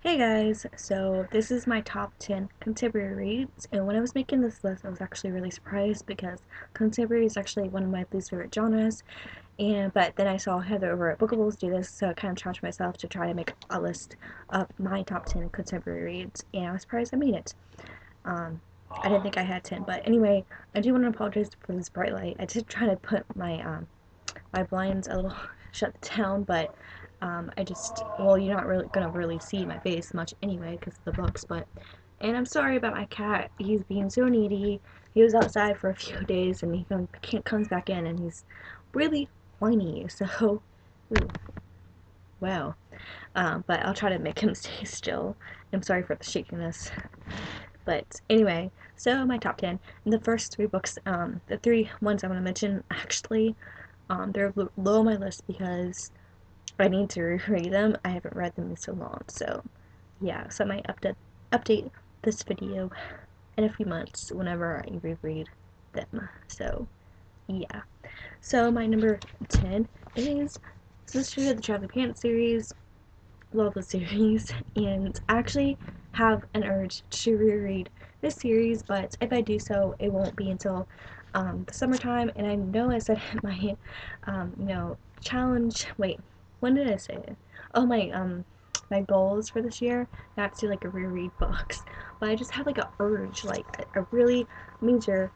Hey guys, so this is my top 10 contemporary reads, and when I was making this list, I was actually really surprised because contemporary is actually one of my least favorite genres, but then I saw Heather over at Bookables do this, so I kind of challenged myself to try to make a list of my top 10 contemporary reads, and I was surprised I made it. I didn't think I had 10, but anyway, I do want to apologize for this bright light. I did try to put my blinds a little shut down, but I just, well, you're not really gonna really see my face much anyway because of the books, but, and I'm sorry about my cat. He's being so needy. He was outside for a few days and comes back in and he's really whiny, so, ooh, wow. But I'll try to make him stay still. I'm sorry for the shakiness. But anyway, so my top 10. And the first three books, the three ones I want to mention, actually, they're low on my list because I need to reread them. I haven't read them in so long. So, yeah, so I might update this video in a few months whenever I reread them. So, yeah. So, my number 10 is Sister of the Traveling Pants series. Love the series, and I actually have an urge to reread this series, but if I do so, it won't be until the summertime. And I know I said my, challenge. Wait, when did I say it? Oh, my goals for this year, not to like reread books, but I just have like a urge, like a really major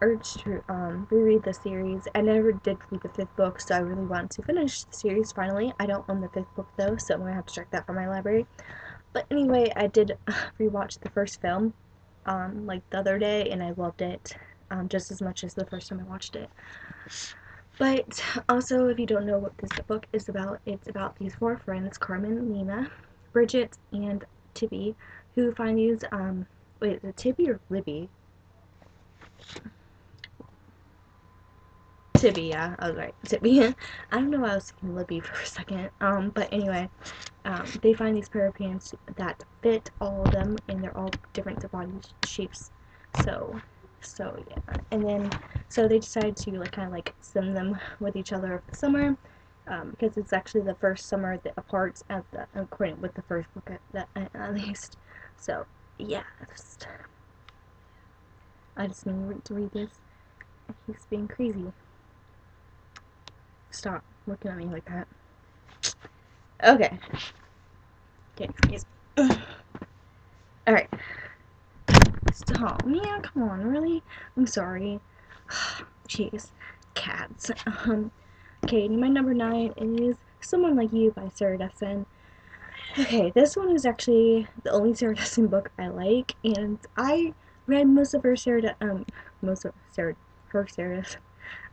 urge to reread the series. I never did read the fifth book, so I really want to finish the series finally. I don't own the fifth book though, so I'm gonna have to check that from my library. But anyway, I did rewatch the first film like the other day, and I loved it just as much as the first time I watched it. But also, if you don't know what this book is about, it's about these four friends: Carmen, Nina, Bridget, and Tibby, who find these wait, is it Tibby or Libby? Tibby, yeah, I was right. Tibby. I don't know why I was thinking Libby for a second. But anyway, they find these pair of pants that fit all of them, and they're all different body shapes. So, so yeah. And then, so they decide to like kind of like send them with each other over the summer, because it's actually the first summer that apart at the according with the first book at least. So yeah, I just need to read this. He's being crazy. Stop looking at me like that. Okay. Okay, excuse me. Alright. Stop. Yeah, come on, really? I'm sorry. Jeez. Cats. Okay, my number 9 is Someone Like You by Sarah Dessen. Okay, this one is actually the only Sarah Dessen book I like, and I read most of her most of Sarah, her Sarah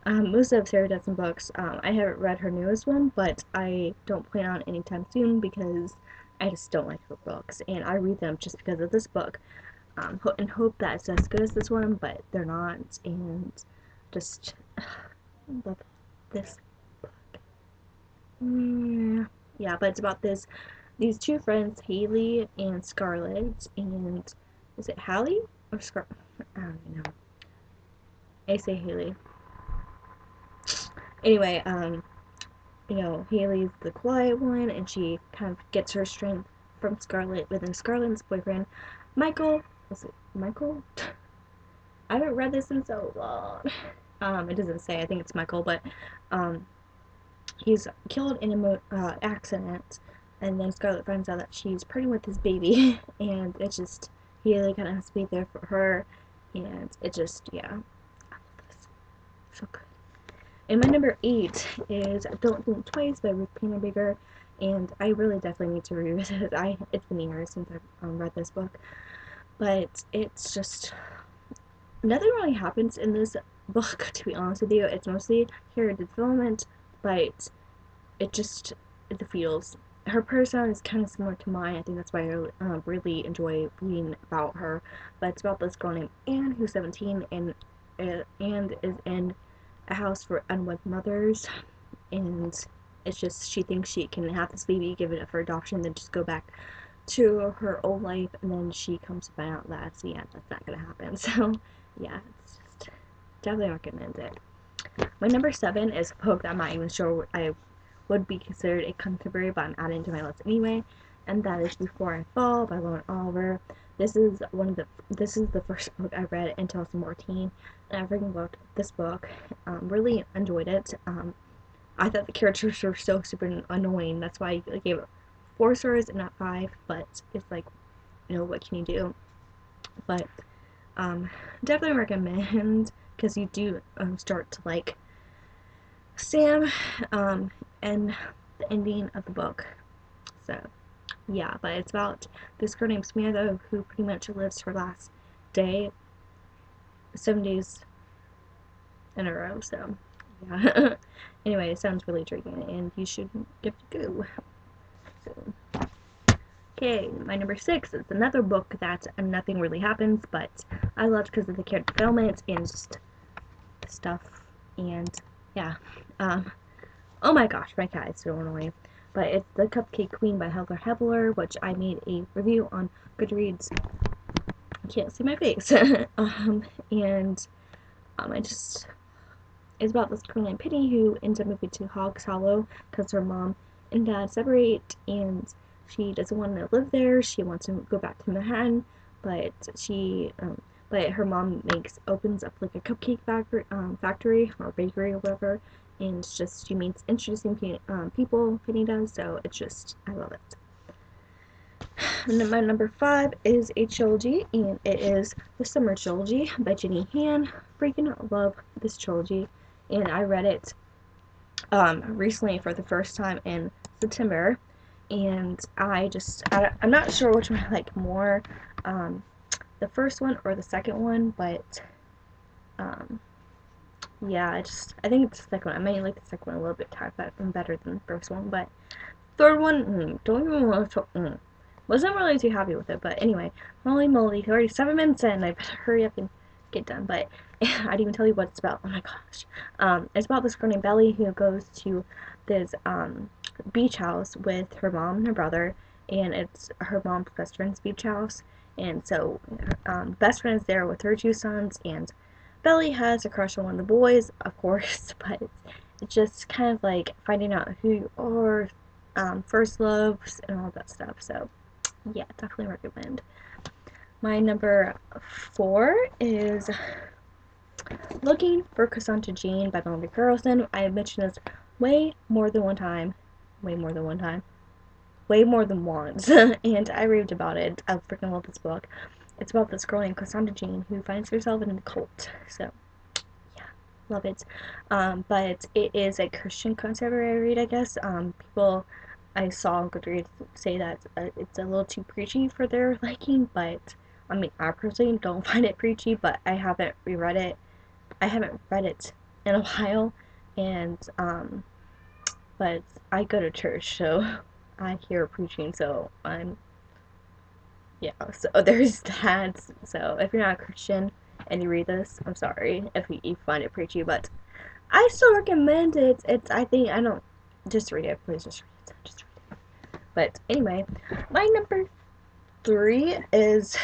most of Sarah Dessen books. I haven't read her newest one, but I don't plan on anytime soon because I just don't like her books, and I read them just because of this book, and hope that it's as good as this one, but they're not, and just love this book. Yeah, but it's about these two friends, Haley and Scarlett, and is it Hallie or Scar? I don't even know. I say Haley. Anyway, Haley's the quiet one, and she kind of gets her strength from Scarlett, but then Scarlett's boyfriend, Michael, was it Michael? I haven't read this in so long. It doesn't say, I think it's Michael, but, he's killed in an accident, and then Scarlett finds out that she's pregnant with his baby, and it's just, Haley kind of has to be there for her, and it just, yeah. I love this. So good. And my number 8 is Don't Think Twice by Ruth Painter Bigger, and I really definitely need to revisit it. It's been years since I've read this book, but it's just nothing really happens in this book. To be honest with you, it's mostly character development, but it feels. Her personality is kind of similar to mine. I think that's why I really enjoy reading about her. But it's about this girl named Anne who's 17 and is in a house for unwed mothers, and it's just she thinks she can have this baby, give it up for adoption, then just go back to her old life, and then she comes to find out that yeah, that's not gonna happen. So yeah, it's just definitely recommend it. My number 7 is a book that I'm not even sure I would be considered a contemporary, but I'm adding to my list anyway. And that is Before I Fall by Lauren Oliver. This is the first book I read in 2014, and I freaking loved this book. Really enjoyed it. I thought the characters were so super annoying. That's why I gave it 4 stars and not 5. But it's like, what can you do? But definitely recommend, because you do start to like Sam and the ending of the book. So yeah, but it's about this girl named Samantha who pretty much lives her last day 7 days in a row. So yeah. Anyway, it sounds really intriguing, and you should give it a go. So, okay, my number 6 is another book that nothing really happens, but I loved because of the character development and just stuff, and yeah. Oh my gosh, my cat is so annoying. But it's The Cupcake Queen by Heather Hebler, which I made a review on Goodreads. You can't see my face. It's about this girl named Penny who ends up moving to Hogs Hollow because her mom and dad separate, and she doesn't want to live there. She wants to go back to Manhattan, but but her mom opens up like a cupcake factory or bakery or whatever, and it's just, she meets interesting people. Penny does, so it's just, I love it. And my number 5 is a trilogy, and it is The Summer Trilogy by Jenny Han. Freaking love this trilogy, and I read it recently for the first time in September, and I'm not sure which one I like more, the first one or the second one, but yeah, I think it's the second one. I may like the second one a little bit better than the first one, but third one, don't even want to talk. Wasn't really too happy with it, but anyway, holy moly, 37 minutes in, I better hurry up and get done. But I didn't even tell you what it's about. Oh my gosh. It's about this girl named Belly who goes to this beach house with her mom and her brother, and it's her mom's best friend's beach house. And so best friend is there with her 2 sons, and Belly has a crush on one of the boys, of course, but it's just kind of like finding out who you are, first loves, and all that stuff. So yeah, definitely recommend. My number 4 is Looking for Cassandra Jean by Melanie Carlson. I have mentioned this way more than one time. Way more than one time. Way more than once. And I raved about it. I freaking love this book. It's about this girl named Cassandra Jean who finds herself in a cult. So yeah, love it. But it is a Christian contemporary read, I guess. People I saw on Goodreads say that it's a little too preachy for their liking, but I mean, I personally don't find it preachy, but I haven't reread it. I haven't read it in a while, and but I go to church, so I hear preaching, so so there's that. So if you're not a Christian and you read this, I'm sorry if you find it preachy, but I still recommend it. I don't, just read it, please, just read it. But anyway, my number 3 is,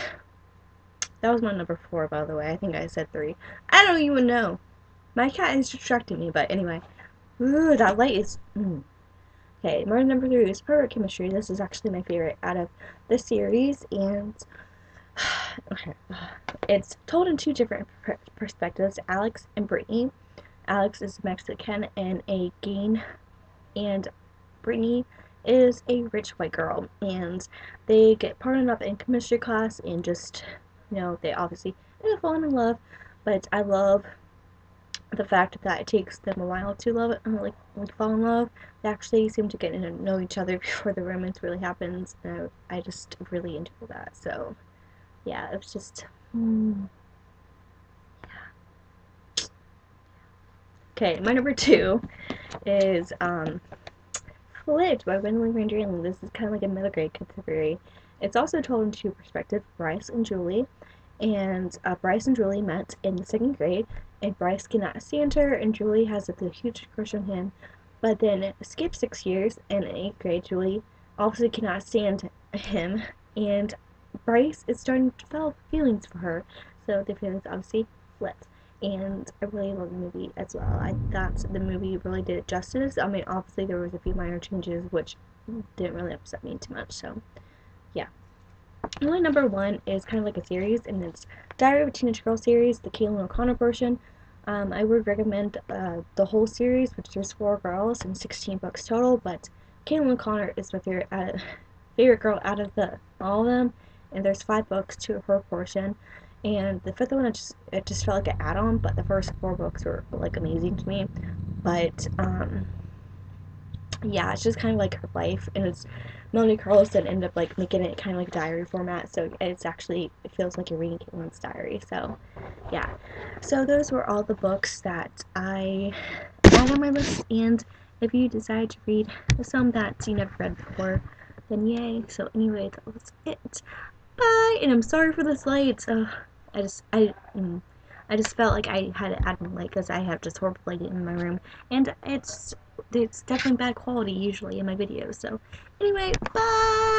that was my number 4, by the way. I think I said 3. I don't even know. My cat is distracting me, but anyway. Ooh, that light is... Okay, my number 3 is Perfect Chemistry. This is actually my favorite out of the series, and okay. It's told in 2 different perspectives, Alex and Brittany. Alex is Mexican and a gain, and Brittany is a rich white girl, and they get partnered up in chemistry class, and just, they obviously fall in love, but I love the fact that it takes them a while to love it, like fall in love. They actually seem to get to know each other before the romance really happens, and I just really enjoy that. So yeah, it was just yeah. Okay, my number 2 is Flit by Wendy Randrian. This is kind of like a middle grade contemporary. It's also told in 2 perspectives, Bryce and Julie. And Bryce and Julie met in the 2nd grade, and Bryce cannot stand her, and Julie has a huge crush on him. But then skip 6 years, and in 8th grade, Julie obviously cannot stand him, and Bryce is starting to develop feelings for her. So the feelings obviously flip. and I really love the movie as well. I thought the movie really did it justice. I mean, obviously there was a few minor changes which didn't really upset me too much. So yeah. My number one is kind of like a series, and it's Diary of a Teenage Girl series, the Caitlin O'Connor portion. I would recommend the whole series, which there's 4 girls and 16 books total, but Caitlin O'Connor is my favorite girl out of all of them, and there's 5 books to her portion. And the fifth one, it just felt like an add-on, but the first 4 books were like amazing to me. But yeah, it's just kind of like her life, and it's Melanie Carlson ended up like making it kind of like diary format, so it feels like you're reading Caitlin's diary. So yeah, so those were all the books that I had on my list, and if you decide to read some that you never read before, then yay. So anyway, that was it. Bye, and I'm sorry for this light. I just I mm, I just felt like I had to add more light because I have just horrible lighting in my room, and it's definitely bad quality usually in my videos. So anyway, bye.